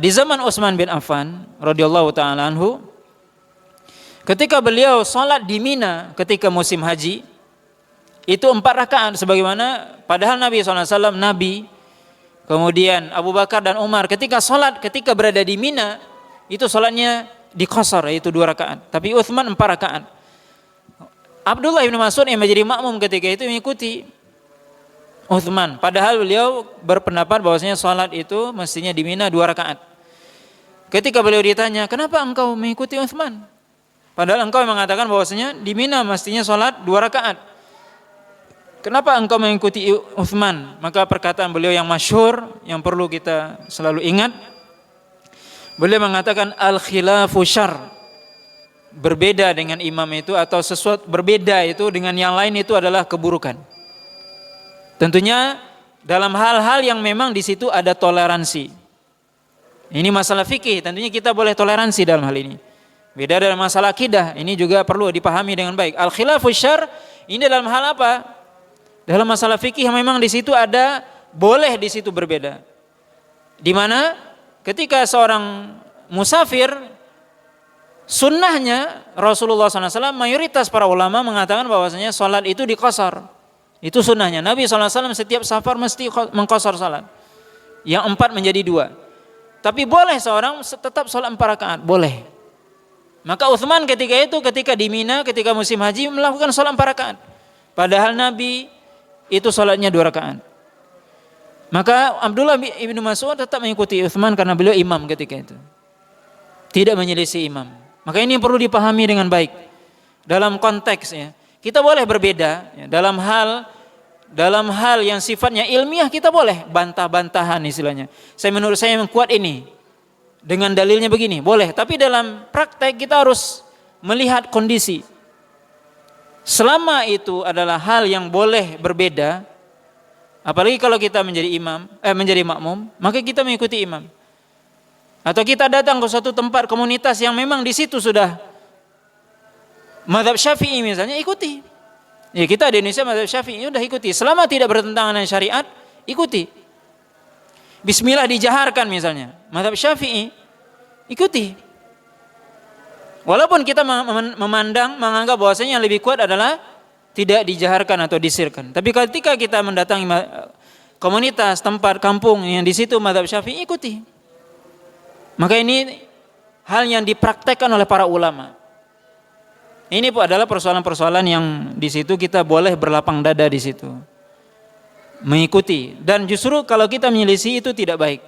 di zaman Utsman bin Affan radhiyallahu taala anhu, ketika beliau salat di Mina ketika musim haji, itu 4 rakaat sebagaimana padahal Nabi SAW, Nabi, kemudian Abu Bakar dan Umar ketika ketika berada di Mina itu salatnya diqashar, yaitu 2 rakaat, tapi Utsman 4 rakaat. Abdullah bin Mas'ud yang menjadi makmum ketika itu mengikuti Utsman, padahal beliau berpendapat bahwasanya salat itu mestinya di Mina 2 rakaat. Ketika beliau ditanya, "Kenapa engkau mengikuti Utsman? Padahal engkau mengatakan bahwasanya di Mina mestinya salat 2 rakaat. Kenapa engkau mengikuti Utsman?" Maka perkataan beliau yang masyhur yang perlu kita selalu ingat, beliau mengatakan al-khilafu syarr. Berbeda dengan imam itu atau sesuatu berbeda itu dengan yang lain itu adalah keburukan. Tentunya dalam hal-hal yang memang di situ ada toleransi. Ini masalah fikih, tentunya kita boleh toleransi dalam hal ini. Beda dalam masalah akidah, ini juga perlu dipahami dengan baik. Al-khilafu syarr ini dalam hal apa? Dalam masalah fikih yang memang di situ ada boleh di situ berbeda. Di mana ketika seorang musafir, sunnahnya Rasulullah SAW, mayoritas para ulama mengatakan bahwasanya salat itu diqashar. Itu sunnahnya. Nabi SAW setiap safar mesti mengqashar salat. Yang 4 menjadi 2. Tapi boleh seorang tetap salat 4 rakaat, boleh. Maka Utsman ketika di Mina ketika musim haji melakukan salat 4 rakaat. Padahal Nabi itu salatnya 2 rakaat. Maka Abdullah bin Mas'ud tetap mengikuti Utsman karena beliau imam ketika itu. Tidak menyelisih imam. Maka ini yang perlu dipahami dengan baik. Dalam konteksnya, kita boleh berbeda ya, dalam hal yang sifatnya ilmiah kita boleh bantah-bantahan istilahnya. Menurut saya yang kuat ini dengan dalilnya begini, boleh. Tapi dalam praktek kita harus melihat kondisi. Selama itu adalah hal yang boleh berbeda, apalagi kalau kita menjadi makmum, maka kita mengikuti imam. Atau kita datang ke suatu tempat komunitas yang memang di situ sudah mazhab Syafi'i misalnya, ikuti. Ya, kita di Indonesia mazhab Syafi'i udah ikuti. Selama tidak bertentangan dengan syariat, ikuti. Bismillah dijaharkan misalnya, mazhab Syafi'i, ikuti. Walaupun kita menganggap bahwasanya yang lebih kuat adalah tidak dijaharkan atau disirkan. Tapi ketika kita mendatangi komunitas, tempat, kampung yang di situ mazhab Syafi'i, ikuti. Maka ini hal yang dipraktekkan oleh para ulama. Ini adalah persoalan-persoalan yang di situ kita boleh berlapang dada di situ, mengikuti. Dan justru kalau kita menyelisih itu tidak baik.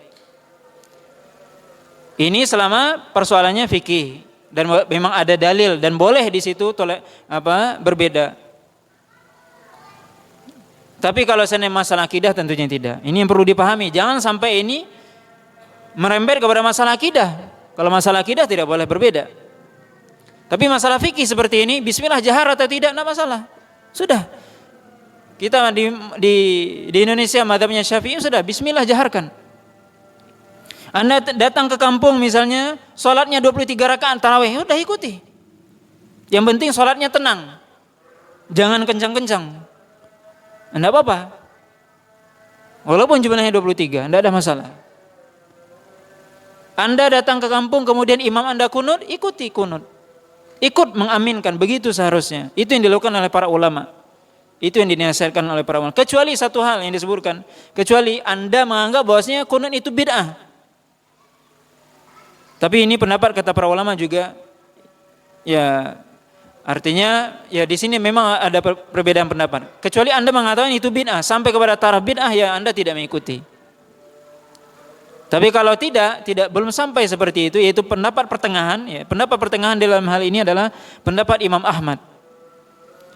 Ini selama persoalannya fikih. dan memang ada dalil dan boleh di situ berbeda. Tapi kalau seandainya masalah akidah tentunya tidak. Ini yang perlu dipahami. Jangan sampai ini merembet kepada masalah akidah. Kalau masalah akidah tidak boleh berbeda. Tapi masalah fikih seperti ini, bismillah jahar atau tidak, tidak masalah. Sudah. Kita di Indonesia mazhabnya Syafi'i, sudah bismillah jaharkan. Anda datang ke kampung misalnya, sholatnya 23 rakaat tarawih, udah ikuti. Yang penting sholatnya tenang. Jangan kencang-kencang. Tidak apa-apa. Walaupun jumlahnya 23, tidak ada masalah. Anda datang ke kampung kemudian imam Anda kunut, ikuti kunut. Ikut mengaminkan, begitu seharusnya. Itu yang dilakukan oleh para ulama. Itu yang dinasihatkan oleh para ulama. Kecuali satu hal yang disebutkan, kecuali Anda menganggap bahwasanya kunut itu bid'ah. Tapi ini pendapat kata para ulama juga, ya artinya ya di sini memang ada perbedaan pendapat. Kecuali Anda mengatakan itu bid'ah sampai kepada taraf bid'ah, ya Anda tidak mengikuti. Tapi kalau tidak belum sampai seperti itu, yaitu pendapat pertengahan. Ya, pendapat pertengahan dalam hal ini adalah pendapat Imam Ahmad.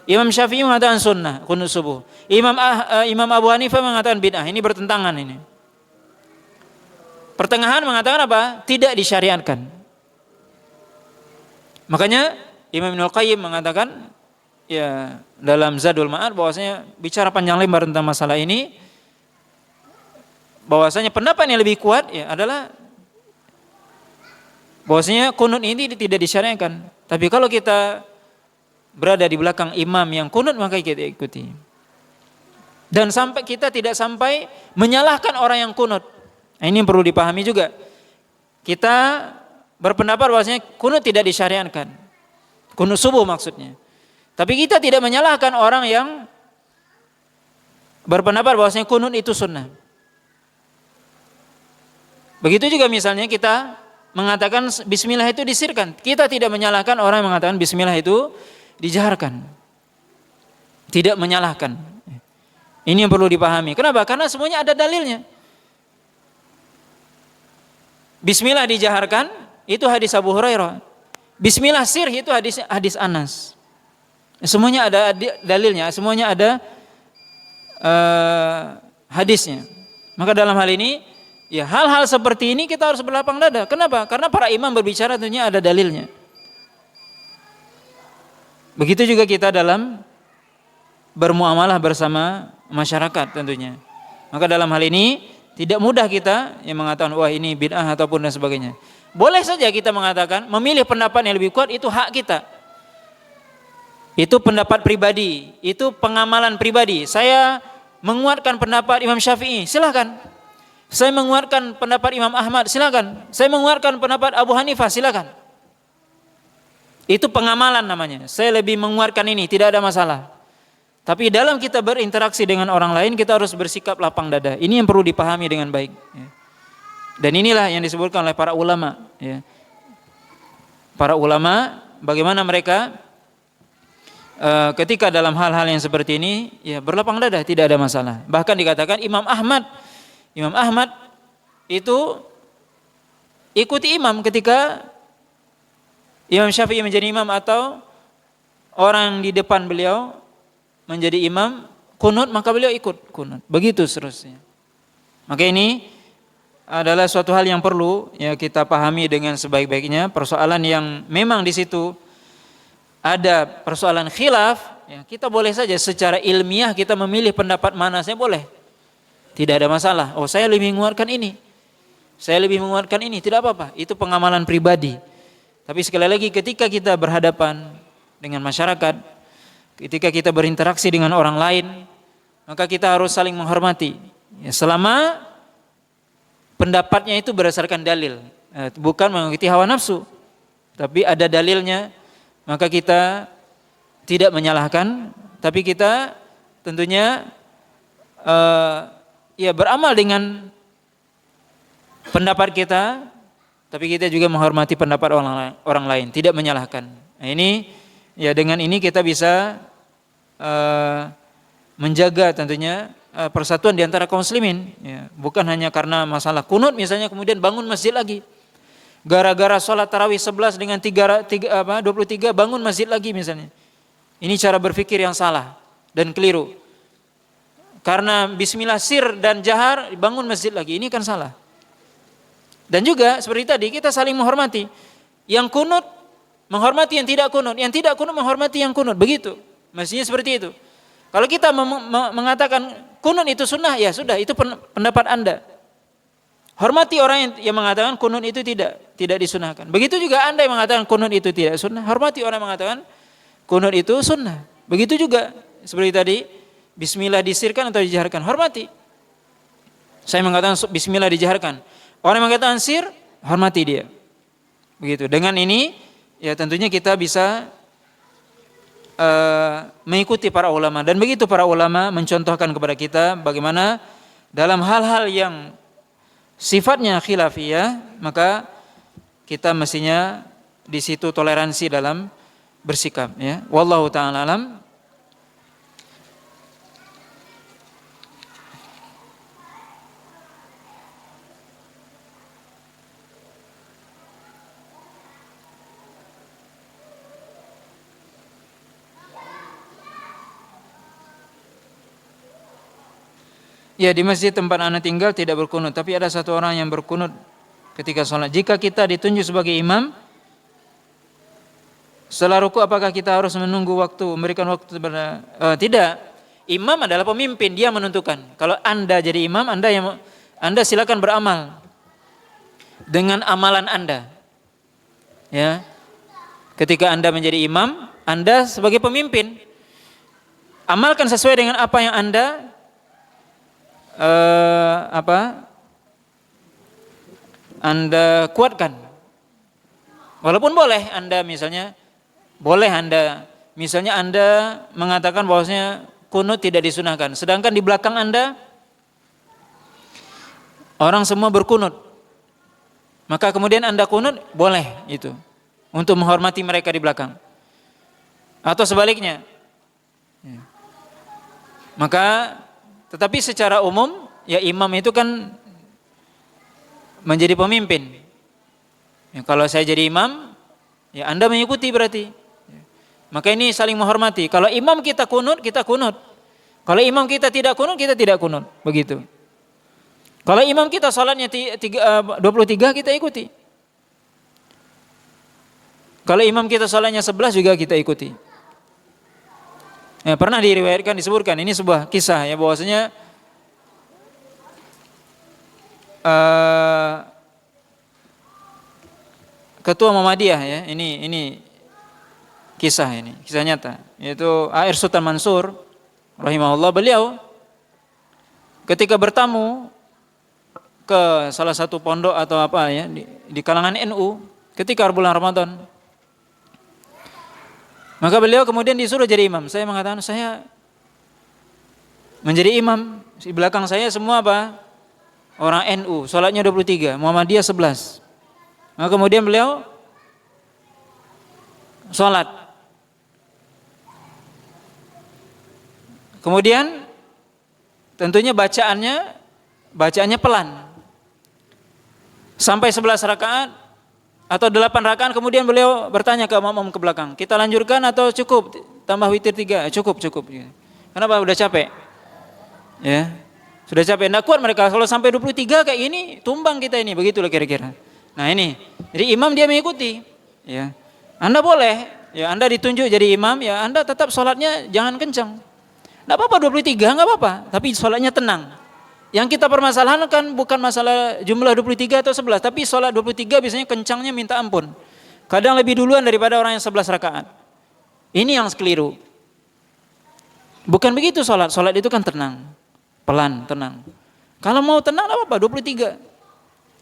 Imam Syafi'i mengatakan sunnah kunut subuh. Imam Abu Hanifah mengatakan bid'ah. Ini bertentangan ini. Pertengahan mengatakan apa? Tidak disyariatkan. Makanya Imam Ibnul Qayyim mengatakan ya dalam Zadul Ma'ad bahwasanya bicara panjang lebar tentang masalah ini, bahwasanya pendapat yang lebih kuat ya adalah bahwasanya kunut ini tidak disyariatkan. Tapi kalau kita berada di belakang imam yang kunut, maka kita ikuti. Dan sampai kita tidak sampai menyalahkan orang yang kunut. Nah, ini yang perlu dipahami juga. Kita berpendapat bahwasanya kunut tidak disyariatkan. Kunut subuh maksudnya. Tapi kita tidak menyalahkan orang yang berpendapat bahwasanya kunut itu sunnah. Begitu juga misalnya kita mengatakan bismillah itu disirkan. Kita tidak menyalahkan orang yang mengatakan bismillah itu dijaharkan. Tidak menyalahkan. Ini yang perlu dipahami. Kenapa? Karena semuanya ada dalilnya. Bismillah dijaharkan itu hadis Abu Hurairah. Bismillah sir itu hadis Anas. Semuanya ada dalilnya, semuanya ada hadisnya. Maka dalam hal ini ya hal-hal seperti ini kita harus berlapang dada. Kenapa? Karena para imam berbicara tentunya ada dalilnya. Begitu juga kita dalam bermuamalah bersama masyarakat tentunya. Maka dalam hal ini tidak mudah kita yang mengatakan wah ini bid'ah ataupun dan sebagainya. Boleh saja kita mengatakan memilih pendapat yang lebih kuat itu hak kita. Itu pendapat pribadi, itu pengamalan pribadi. Saya menguatkan pendapat Imam Syafi'i, silakan. Saya menguatkan pendapat Imam Ahmad, silakan. Saya menguatkan pendapat Abu Hanifah, silakan. Itu pengamalan namanya. Saya lebih menguatkan ini, tidak ada masalah. Tapi dalam kita berinteraksi dengan orang lain, kita harus bersikap lapang dada. Ini yang perlu dipahami dengan baik. Dan inilah yang disebutkan oleh para ulama. Para ulama, bagaimana mereka ketika dalam hal-hal yang seperti ini, ya berlapang dada, tidak ada masalah. Bahkan dikatakan Imam Ahmad itu ikuti imam ketika Imam Syafi'i menjadi imam atau orang di depan beliau menjadi imam kunut, maka beliau ikut kunut. Begitu seterusnya. Maka ini adalah suatu hal yang perlu ya kita pahami dengan sebaik-baiknya. Persoalan yang memang di situ ada persoalan khilaf, ya kita boleh saja secara ilmiah kita memilih pendapat mana saya boleh. Tidak ada masalah. Oh, saya lebih menguatkan ini. Saya lebih menguatkan ini, tidak apa-apa. Itu pengamalan pribadi. Tapi sekali lagi ketika kita berhadapan dengan masyarakat, ketika kita berinteraksi dengan orang lain, maka kita harus saling menghormati. Ya, selama pendapatnya itu berdasarkan dalil, bukan mengikuti hawa nafsu, tapi ada dalilnya, maka kita tidak menyalahkan, tapi kita tentunya ya beramal dengan pendapat kita, tapi kita juga menghormati pendapat orang lain, tidak menyalahkan. Nah, ini ya dengan ini kita bisa menjaga tentunya persatuan di antara kaum muslimin. Ya, bukan hanya karena masalah kunut misalnya kemudian bangun masjid lagi, gara-gara sholat tarawih 11 dengan 23 bangun masjid lagi misalnya. Ini cara berpikir yang salah dan keliru. Karena bismillah sir dan jahar bangun masjid lagi, ini kan salah. Dan juga seperti tadi kita saling menghormati. Yang kunut menghormati yang tidak kunut, yang tidak kunut menghormati yang kunut, begitu. Mestinya seperti itu. Kalau kita mengatakan kunut itu sunnah, ya sudah, itu pendapat Anda. Hormati orang yang mengatakan kunut itu tidak disunahkan. Begitu juga Anda yang mengatakan kunut itu tidak sunnah, hormati orang yang mengatakan kunut itu sunnah. Begitu juga seperti tadi, bismillah disirkan atau dijaharkan, hormati. Saya mengatakan bismillah dijaharkan, orang yang mengatakan sir, hormati dia. Begitu. Dengan ini, ya tentunya kita bisa mengikuti para ulama. Dan begitu para ulama mencontohkan kepada kita bagaimana dalam hal-hal yang sifatnya khilafiyah, maka kita mestinya di situ toleransi dalam bersikap. Ya, wallahu ta'ala alam. Ya, di masjid tempat anak tinggal tidak berkunut, tapi ada satu orang yang berkunut ketika sholat. Jika kita ditunjuk sebagai imam, setelah ruku apakah kita harus menunggu waktu, memberikan waktu kepada tidak. Imam adalah pemimpin, dia menentukan. Kalau Anda jadi imam, Anda silakan beramal dengan amalan Anda. Ya. Ketika Anda menjadi imam, Anda sebagai pemimpin amalkan sesuai dengan apa yang Anda Anda kuatkan. Walaupun boleh Anda misalnya mengatakan bahwasanya kunut tidak disunahkan, sedangkan di belakang Anda orang semua berkunut, maka kemudian Anda kunut, boleh itu untuk menghormati mereka di belakang. Atau sebaliknya. Maka tetapi secara umum, ya imam itu kan menjadi pemimpin. Ya, kalau saya jadi imam, ya Anda mengikuti berarti. Ya. Maka ini saling menghormati. Kalau imam kita kunut, kita kunut. Kalau imam kita tidak kunut, kunut. Begitu. Kalau imam kita salatnya 23, kita ikuti. Kalau imam kita salatnya 11 juga kita ikuti. Ya, pernah diriwayatkan, disebutkan, ini sebuah kisah ya, bahwasanya ketua Muhammadiyah ya, ini kisah nyata, yaitu A.R. Sultan Mansur rahimahullah. Beliau ketika bertamu ke salah satu pondok atau apa ya di kalangan NU ketika bulan Ramadan, maka beliau kemudian disuruh jadi imam. Saya mengatakan saya menjadi imam, di belakang saya semua apa? Orang NU, sholatnya 23, Muhammadiyah 11. Maka kemudian beliau sholat. Kemudian tentunya bacaannya pelan. Sampai 11 rakaat atau 8 rakaat, kemudian beliau bertanya ke makmum ke belakang, kita lanjutkan atau cukup tambah witir 3? Cukup. Kenapa? Udah capek. Ya. Sudah capek, enggak kuat mereka. Kalau sampai 23 kayak ini, tumbang kita ini, begitulah kira-kira. Nah ini, jadi imam dia mengikuti. Ya. Anda boleh, ya Anda ditunjuk jadi imam, ya Anda tetap sholatnya jangan kencang. Enggak apa-apa 23, enggak apa-apa, tapi sholatnya tenang. Yang kita permasalahkan bukan masalah jumlah 23 atau 11, tapi sholat 23 biasanya kencangnya minta ampun. Kadang lebih duluan daripada orang yang 11 rakaat. Ini yang keliru. Bukan begitu sholat itu kan tenang, pelan, tenang. Kalau mau tenang enggak apa-apa 23.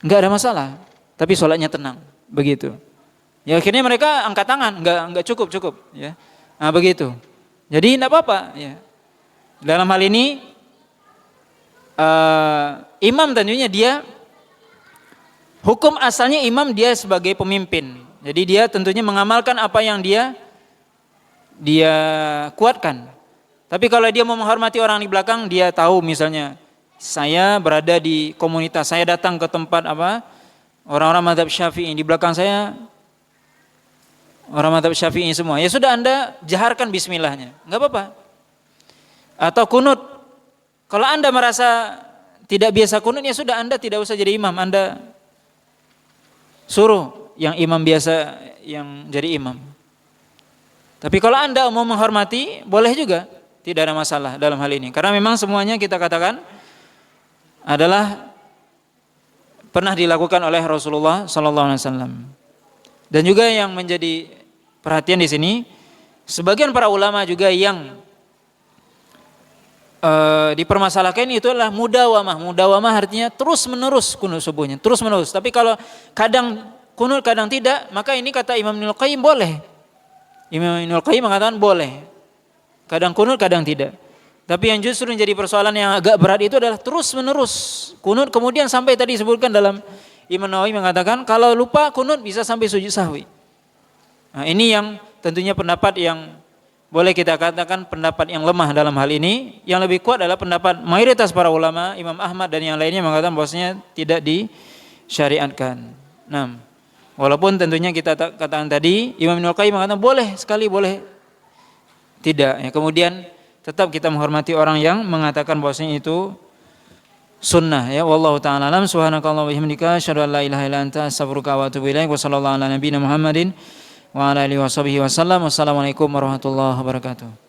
Enggak ada masalah, tapi sholatnya tenang, begitu. Ya akhirnya mereka angkat tangan, enggak cukup, ya. Nah, begitu. Jadi enggak apa-apa, ya. Dalam hal ini imam tentunya dia hukum asalnya imam dia sebagai pemimpin. Jadi dia tentunya mengamalkan apa yang dia kuatkan. Tapi kalau dia mau menghormati orang di belakang, dia tahu misalnya saya berada di komunitas, saya datang ke tempat orang-orang mazhab Syafi'i di belakang saya orang mazhab Syafi'i semua. Ya sudah, Anda jaharkan bismillahnya, enggak apa-apa. Atau kunut. Kalau Anda merasa tidak biasa kunut, ya sudah, Anda tidak usah jadi imam, Anda suruh yang imam biasa yang jadi imam. Tapi kalau Anda mau menghormati, boleh juga, tidak ada masalah dalam hal ini. Karena memang semuanya kita katakan adalah pernah dilakukan oleh Rasulullah sallallahu alaihi wasallam. Dan juga yang menjadi perhatian di sini, sebagian para ulama juga yang dipermasalahkan itu adalah mudawamah. Mudawamah artinya terus menerus kunut subuhnya, terus menerus. Tapi kalau kadang kunut kadang tidak, maka ini kata Imam Ibnul Qayyim boleh. Imam Ibnul Qayyim mengatakan boleh. Kadang kunut kadang tidak. Tapi yang justru menjadi persoalan yang agak berat itu adalah terus menerus kunut, kemudian sampai tadi disebutkan dalam Imam Nawawi mengatakan kalau lupa kunut bisa sampai sujud sahwi. Nah, ini yang tentunya pendapat yang boleh kita katakan pendapat yang lemah dalam hal ini. Yang lebih kuat adalah pendapat mayoritas para ulama, Imam Ahmad dan yang lainnya mengatakan bahwasanya tidak disyariatkan. Nah, walaupun tentunya kita katakan tadi Imam Ibnul Qayyim mengatakan boleh sekali, boleh tidak. Ya, kemudian tetap kita menghormati orang yang mengatakan bahwasanya itu sunnah. Ya, wallahu taala alam. Subhanakallahumma wa bihamdika asyhadu an la ilaha illa anta astaghfiruka wa atubu ilaik. Wa sallallahu ala nabiyyina Muhammadin wa ala alihi washabihi wasallam. Wassalamualaikum warahmatullahi wabarakatuh.